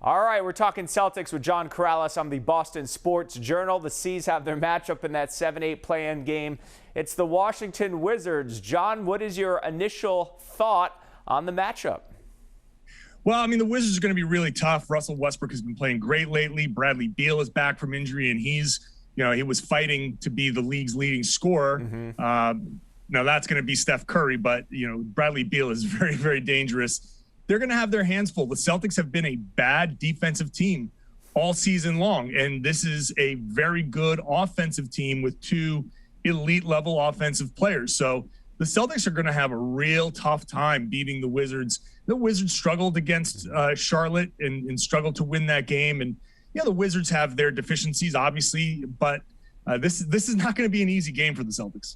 All right, we're talking Celtics with John Karalis on the Boston Sports Journal. The C's have their matchup in that 7-8 play-in game. It's the Washington Wizards. John, what is your initial thought on the matchup? Well, I mean, the Wizards are going to be really tough. Russell Westbrook has been playing great lately. Bradley Beal is back from injury, and he was fighting to be the league's leading scorer. Now that's going to be Steph Curry, but, Bradley Beal is very, very dangerous. They're going to have their hands full. The Celtics have been a bad defensive team all season long, and this is a very good offensive team with two elite-level offensive players. So the Celtics are going to have a real tough time beating the Wizards. The Wizards struggled against Charlotte and struggled to win that game. And, the Wizards have their deficiencies, obviously, but this is not going to be an easy game for the Celtics.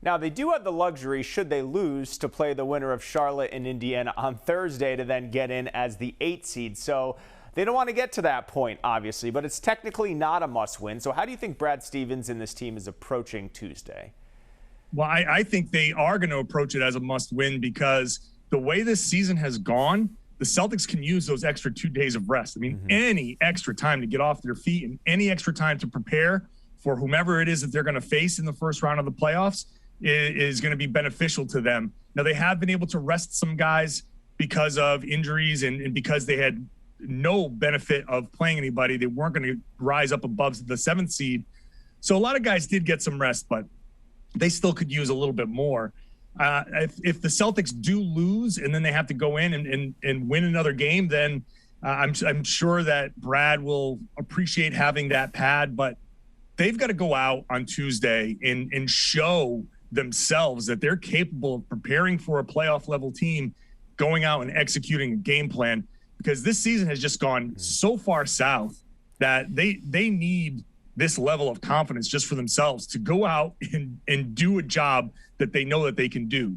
Now, they do have the luxury, should they lose, to play the winner of Charlotte and Indiana on Thursday to then get in as the 8 seed. So they don't want to get to that point, obviously, but it's technically not a must-win. So how do you think Brad Stevens and this team is approaching Tuesday? Well, I think they are going to approach it as a must-win because the way this season has gone, the Celtics can use those extra 2 days of rest. I mean, any extra time to get off their feet and any extra time to prepare for whomever it is that they're going to face in the first round of the playoffs is going to be beneficial to them. Now, they have been able to rest some guys because of injuries and because they had no benefit of playing anybody. They weren't going to rise up above the 7th seed. So a lot of guys did get some rest, but they still could use a little bit more. If the Celtics do lose and then they have to go in and win another game, then I'm sure that Brad will appreciate having that pad, but they've got to go out on Tuesday and show themselves that they're capable of preparing for a playoff level team, going out and executing a game plan, because this season has just gone so far south that they need this level of confidence just for themselves to go out and do a job that they know that they can do.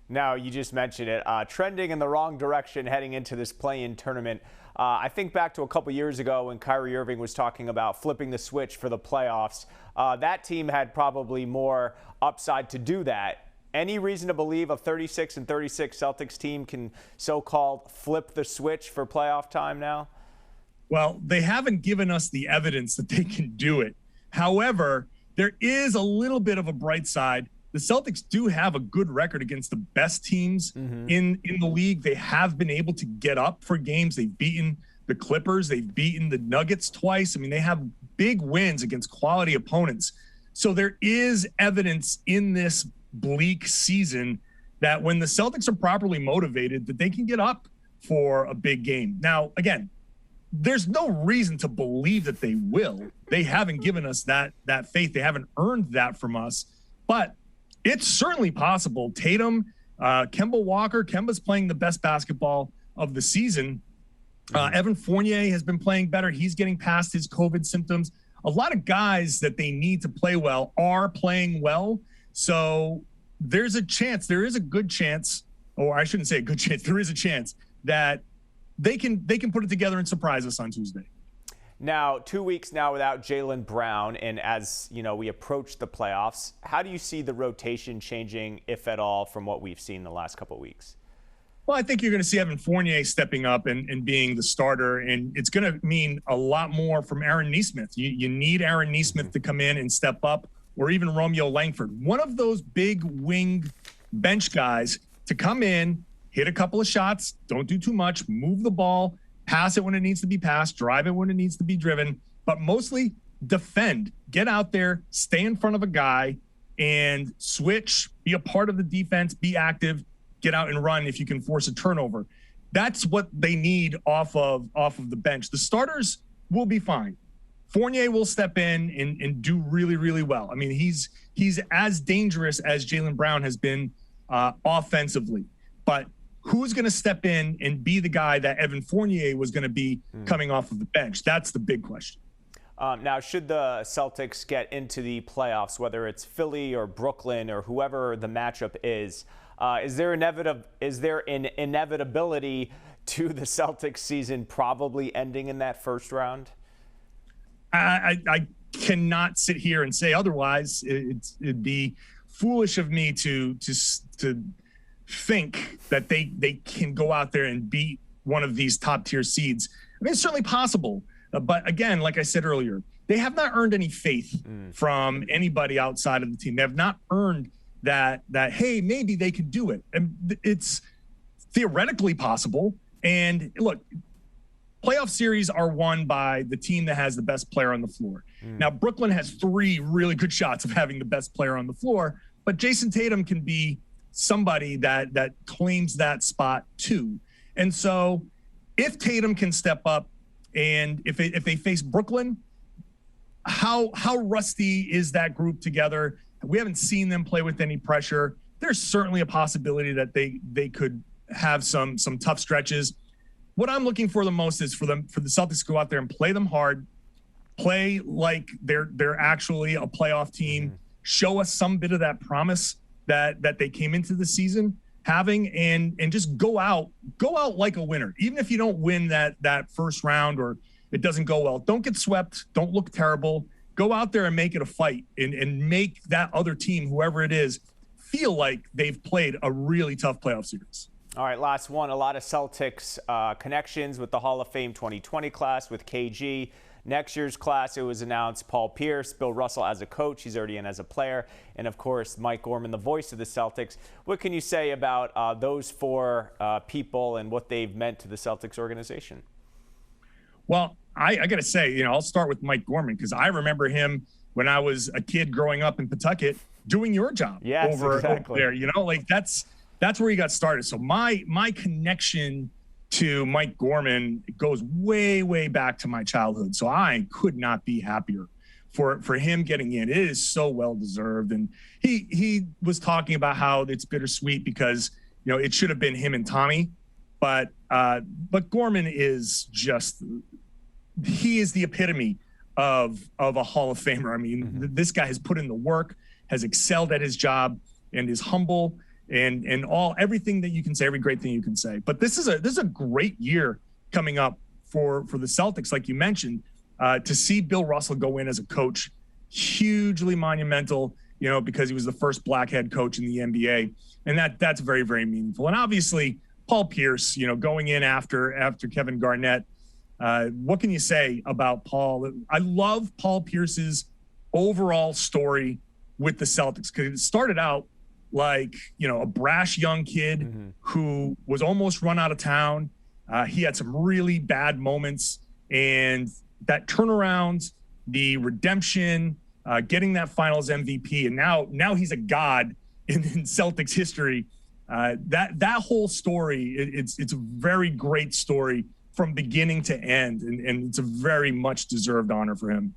Now, you just mentioned it, trending in the wrong direction heading into this play-in tournament. I think back to a couple years ago when Kyrie Irving was talking about flipping the switch for the playoffs. That team had probably more upside to do that. Any reason to believe a 36-36 Celtics team can so-called flip the switch for playoff time now? Well, they haven't given us the evidence that they can do it. However, there is a little bit of a bright side. The Celtics do have a good record against the best teams in the league. They have been able to get up for games. They've beaten the Clippers. They've beaten the Nuggets twice. I mean, they have big wins against quality opponents. So there is evidence in this bleak season that when the Celtics are properly motivated, that they can get up for a big game. Now, again, there's no reason to believe that they will. They haven't given us that faith. They haven't earned that from us. But it's certainly possible. Tatum, Kemba Walker, Kemba's playing the best basketball of the season. Evan Fournier has been playing better. He's getting past his COVID symptoms. A lot of guys that they need to play well are playing well. So there's a chance, there is a good chance, or I shouldn't say a good chance, there is a chance that they can put it together and surprise us on Tuesday. Now, 2 weeks now without Jaylen Brown, and as we approach the playoffs, how do you see the rotation changing, if at all, from what we've seen the last couple of weeks? Well, I think you're going to see Evan Fournier stepping up and being the starter, and it's going to mean a lot more from Aaron Nesmith. You need Aaron Nesmith to come in and step up, or even Romeo Langford, one of those big wing bench guys to come in, hit a couple of shots, don't do too much, move the ball, pass it when it needs to be passed, drive it when it needs to be driven, but mostly defend. Get out there, stay in front of a guy, and switch, be a part of the defense, be active, get out and run if you can force a turnover. That's what they need off of the bench. The starters will be fine. Fournier will step in and do really, really well. I mean, he's as dangerous as Jaylen Brown has been offensively, but who's going to step in and be the guy that Evan Fournier was going to be coming off of the bench? That's the big question. Now, should the Celtics get into the playoffs, whether it's Philly or Brooklyn or whoever the matchup is there an inevitability to the Celtics season probably ending in that first round? I cannot sit here and say otherwise. It'd be foolish of me to think that they can go out there and beat one of these top tier seeds. I mean, it's certainly possible. But again, like I said earlier, they have not earned any faith from anybody outside of the team. They have not earned that, hey, maybe they can do it. And it's theoretically possible. And look, playoff series are won by the team that has the best player on the floor. Now, Brooklyn has 3 really good shots of having the best player on the floor, but Jason Tatum can be somebody that claims that spot too. And so if Tatum can step up, and if they face Brooklyn, how rusty is that group together? We haven't seen them play with any pressure. There's certainly a possibility that they could have some tough stretches. What I'm looking for the most is for the Celtics to go out there and play them hard, play like they're actually a playoff team, show us some bit of that promise that they came into the season having, and just go out like a winner. Even if you don't win that first round or it doesn't go well, don't get swept, don't look terrible. Go out there and make it a fight and make that other team, whoever it is, feel like they've played a really tough playoff series. All right, last one. A lot of Celtics connections with the Hall of Fame 2020 class with KG. Next year's class, it was announced Paul Pierce, Bill Russell as a coach. He's already in as a player. And, of course, Mike Gorman, the voice of the Celtics. What can you say about those 4 people and what they've meant to the Celtics organization? Well, I got to say, I'll start with Mike Gorman because I remember him when I was a kid growing up in Pawtucket doing your job over there. That's where he got started. So my connection to Mike Gorman goes way, way back to my childhood. So I could not be happier for him getting in. It is so well deserved. And he was talking about how it's bittersweet because, it should have been him and Tommy, but Gorman is just, he is the epitome of a Hall of Famer. I mean, this guy has put in the work, has excelled at his job, and is humble. And everything that you can say, every great thing you can say. But this is a great year coming up for the Celtics, like you mentioned, to see Bill Russell go in as a coach, hugely monumental, because he was the first black head coach in the NBA, and that's very, very meaningful. And obviously, Paul Pierce, going in after Kevin Garnett. What can you say about Paul? I love Paul Pierce's overall story with the Celtics because it started out like, a brash young kid who was almost run out of town. He had some really bad moments, and that turnaround, the redemption, getting that finals MVP. And now he's a god in Celtics history. That whole story, it's a very great story from beginning to end. And it's a very much deserved honor for him.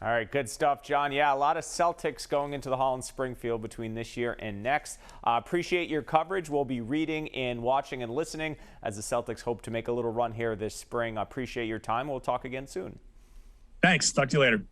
All right, good stuff, John. Yeah, a lot of Celtics going into the Hall in Springfield between this year and next. Appreciate your coverage. We'll be reading and watching and listening as the Celtics hope to make a little run here this spring. I appreciate your time. We'll talk again soon. Thanks. Talk to you later.